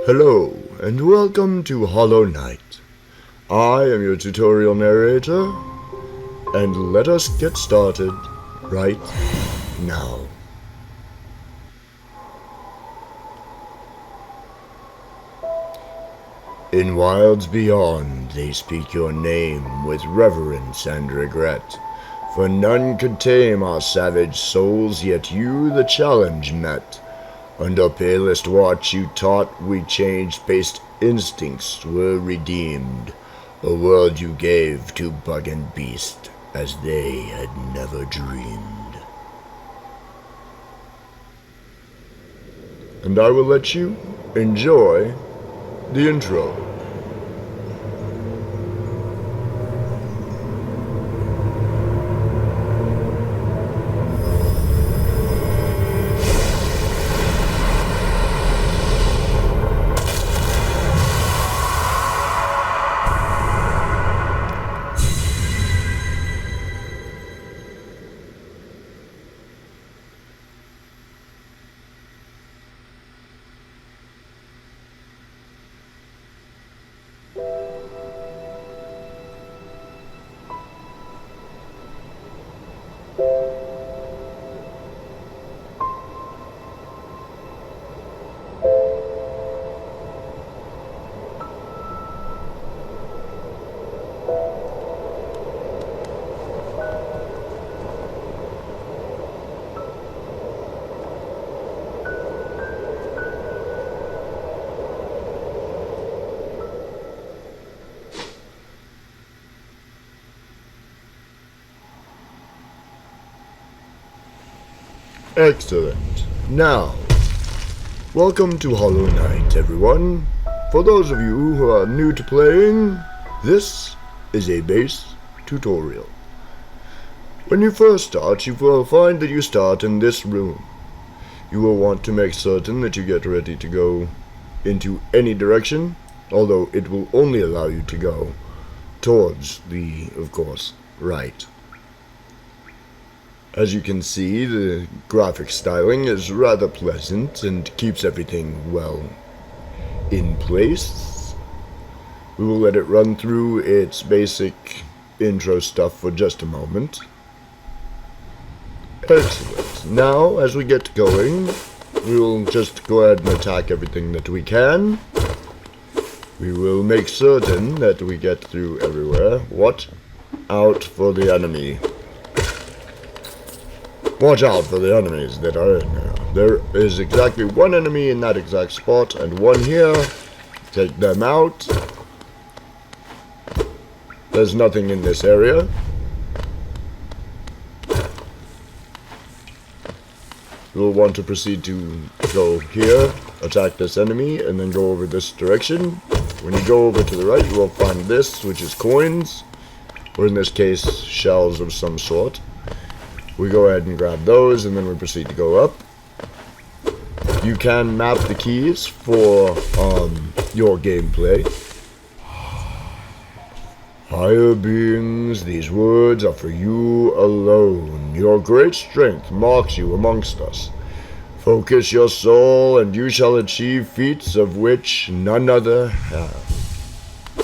Hello, and welcome to Hollow Knight. I am your tutorial narrator, and let us get started right now. In wilds beyond, they speak your name with reverence and regret, for none could tame our savage souls, yet you the challenge met. Under palest watch you taught we change-based instincts were redeemed, a world you gave to bug and beast as they had never dreamed. And I will let you enjoy the intro. Excellent. Now, welcome to Hollow Knight, everyone. For those of you who are new to playing, this is a base tutorial. When you first start, you will find that you start in this room. You will want to make certain that you get ready to go into any direction, although it will only allow you to go towards the, of course, right. As you can see, the graphic styling is rather pleasant and keeps everything well in place. We will let it run through its basic intro stuff for just a moment. Excellent. Now, as we get going, we will just go ahead and attack everything that we can. We will make certain that we get through everywhere. Watch out for the enemy. Watch out for the enemies that are in there. There is exactly one enemy in that exact spot and one here. Take them out. There's nothing in this area. We'll want to proceed to go here, attack this enemy, and then go over this direction. When you go over to the right, you will find this, which is coins, or in this case, shells of some sort. We go ahead and grab those, and then we proceed to go up. You can map the keys for your gameplay. Higher beings, these words are for you alone. Your great strength marks you amongst us. Focus your soul, and you shall achieve feats of which none other have.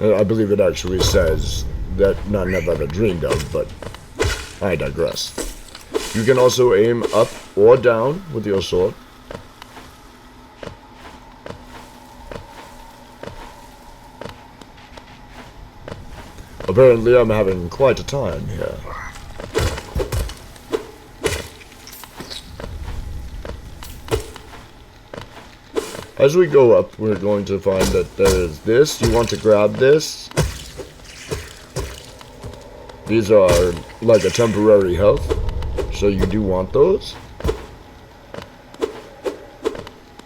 I believe it actually says that none have ever dreamed of, but I digress. You can also aim up or down with your sword. Apparently I'm having quite a time here. As we go up, we're going to find that there is this. You want to grab this. These are like a temporary health, so you do want those.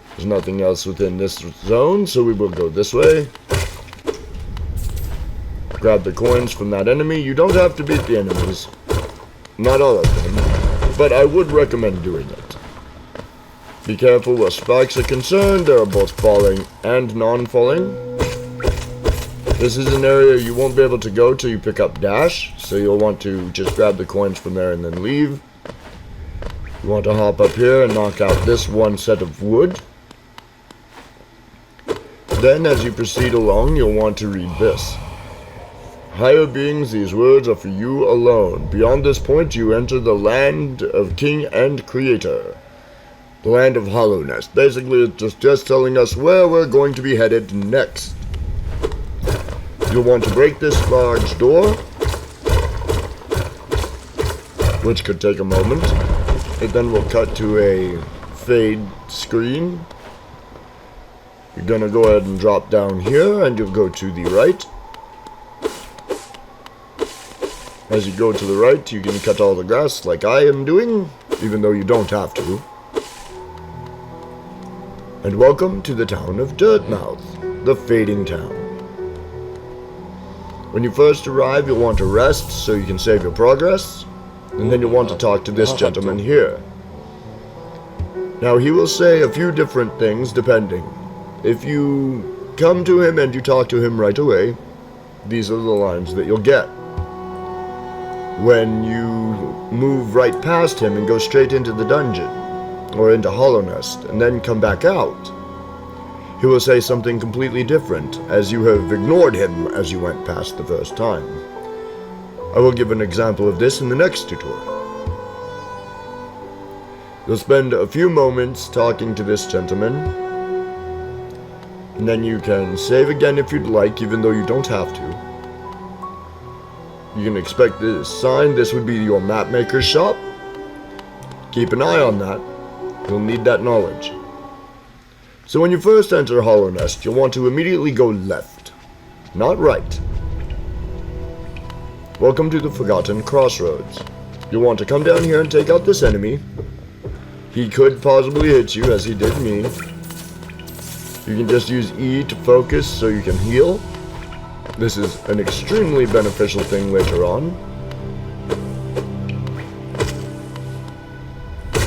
There's nothing else within this zone, so we will go this way. Grab the coins from that enemy. You don't have to beat the enemies. Not all of them, but I would recommend doing it. Be careful where spikes are concerned. There are both falling and non-falling. This is an area you won't be able to go till you pick up dash, so you'll want to just grab the coins from there and then leave. You want to hop up here and knock out this one set of wood. Then, as you proceed along, you'll want to read this. Higher beings, these words are for you alone. Beyond this point, you enter the land of King and Creator. The land of Hollowness. Basically, it's just telling us where we're going to be headed next. You'll want to break this large door, which could take a moment. It then will cut to a fade screen. You're gonna go ahead and drop down here, and you'll go to the right. As you go to the right, you can cut all the grass like I am doing, even though you don't have to. And welcome to the town of Dirtmouth, the fading town. When you first arrive, you'll want to rest so you can save your progress, and then you'll want to talk to this gentleman here. Now, he will say a few different things depending. If you come to him and you talk to him right away, these are the lines that you'll get. When you move right past him and go straight into the dungeon, or into Hollowness, and then come back out, he will say something completely different, as you have ignored him as you went past the first time. I will give an example of this in the next tutorial. You'll spend a few moments talking to this gentleman, and then you can save again if you'd like, even though you don't have to. You can expect this sign. This would be your map maker's shop. Keep an eye on that. You'll need that knowledge. So when you first enter Hollowness, you'll want to immediately go left, not right. Welcome to the Forgotten Crossroads. You'll want to come down here and take out this enemy. He could possibly hit you, as he did me. You can just use E to focus so you can heal. This is an extremely beneficial thing later on.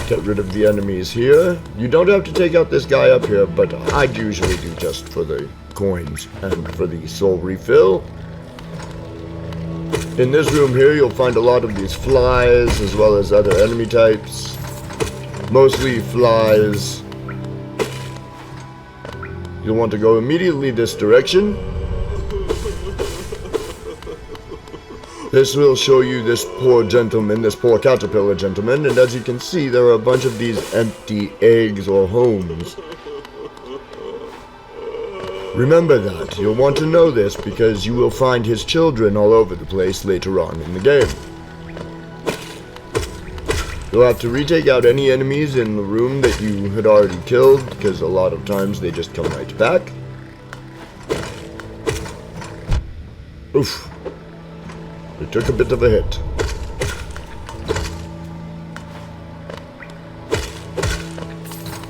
Get rid of the enemies here. You don't have to take out this guy up here, but I usually do just for the coins and for the soul refill. In this room here, you'll find a lot of these flies, as well as other enemy types. Mostly flies. You'll want to go immediately this direction. This will show you this poor gentleman, this poor caterpillar gentleman, and as you can see, there are a bunch of these empty eggs or homes. Remember that. You'll want to know this because you will find his children all over the place later on in the game. You'll have to retake out any enemies in the room that you had already killed, because a lot of times they just come right back. Oof. It took a bit of a hit.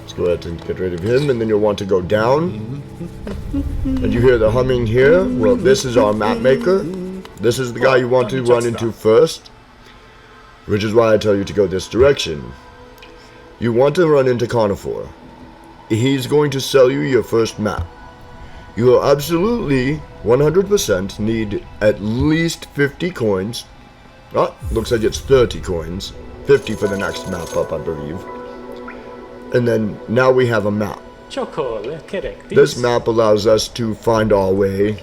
Let's go ahead and get rid of him, and then you'll want to go down. And you hear the humming here. Well, this is our map maker. This is the guy you want to run into first, which is why I tell you to go this direction. You want to run into Conifer. He's going to sell you your first map. You will absolutely 100% need at least 50 coins. Oh, looks like it's 30 coins. 50 for the next map up, I believe. And then now we have a map. This map allows us to find our way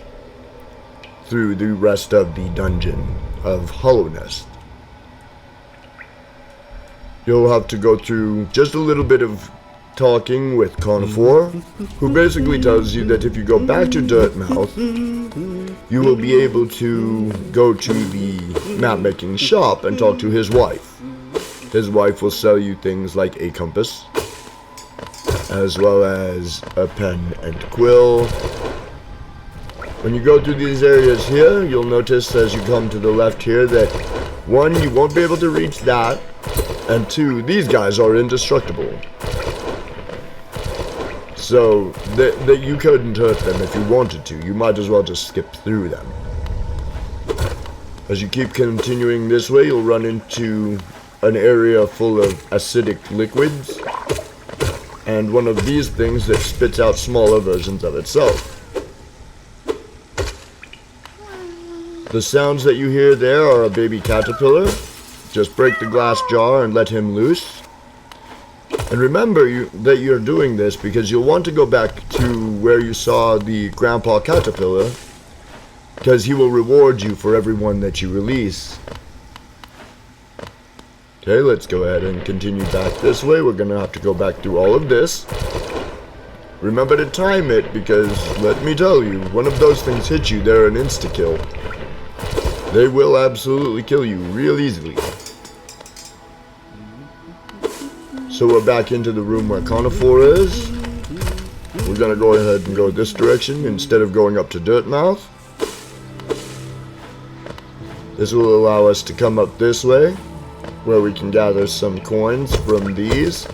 through the rest of the dungeon of Hollowness. You'll have to go through just a little bit of talking with Conifer, who basically tells you that if you go back to Dirtmouth, you will be able to go to the map-making shop and talk to his wife. His wife will sell you things like a compass, as well as a pen and quill. When you go through these areas here, you'll notice as you come to the left here that 1, you won't be able to reach that, and 2, these guys are indestructible. So, that you couldn't hurt them if you wanted to. You might as well just skip through them. As you keep continuing this way, you'll run into an area full of acidic liquids, and one of these things that spits out smaller versions of itself. The sounds that you hear there are a baby caterpillar. Just break the glass jar and let him loose. And remember that you're doing this because you'll want to go back to where you saw the Grandpa Caterpillar, because he will reward you for every one that you release. Okay, let's go ahead and continue back this way. We're gonna have to go back through all of this. Remember to time it, because let me tell you, one of those things hits you, they're an insta-kill. They will absolutely kill you real easily. So we're back into the room where Conifer is. We're gonna go ahead and go this direction instead of going up to Dirtmouth. This will allow us to come up this way, where we can gather some coins from these.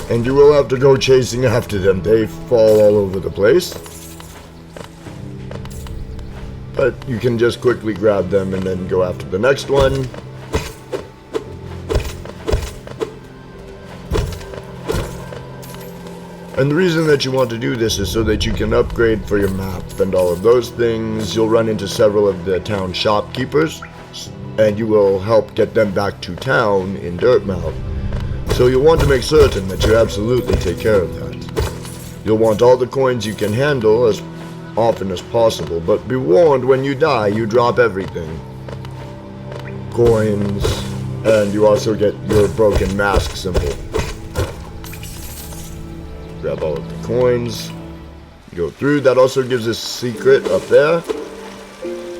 And you will have to go chasing after them. They fall all over the place. But you can just quickly grab them and then go after the next one. And the reason that you want to do this is so that you can upgrade for your map and all of those things. You'll run into several of the town shopkeepers, and you will help get them back to town in Dirtmouth. So you'll want to make certain that you absolutely take care of that. You'll want all the coins you can handle as often as possible, but be warned, when you die, you drop everything. Coins, and you also get your broken mask symbol. Grab all of the coins, go through. That also gives us a secret up there.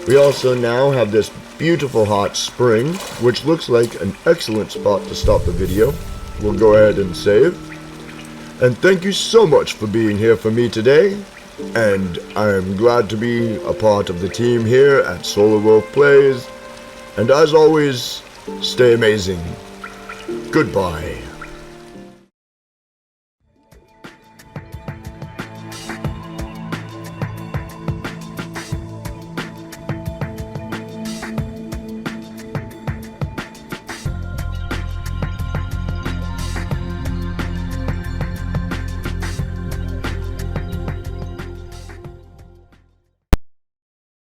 We also now have this beautiful hot spring, which looks like an excellent spot to stop the video. We'll go ahead and save. And thank you so much for being here for me today. And I'm glad to be a part of the team here at Solar Wolf Plays. And as always, stay amazing. Goodbye.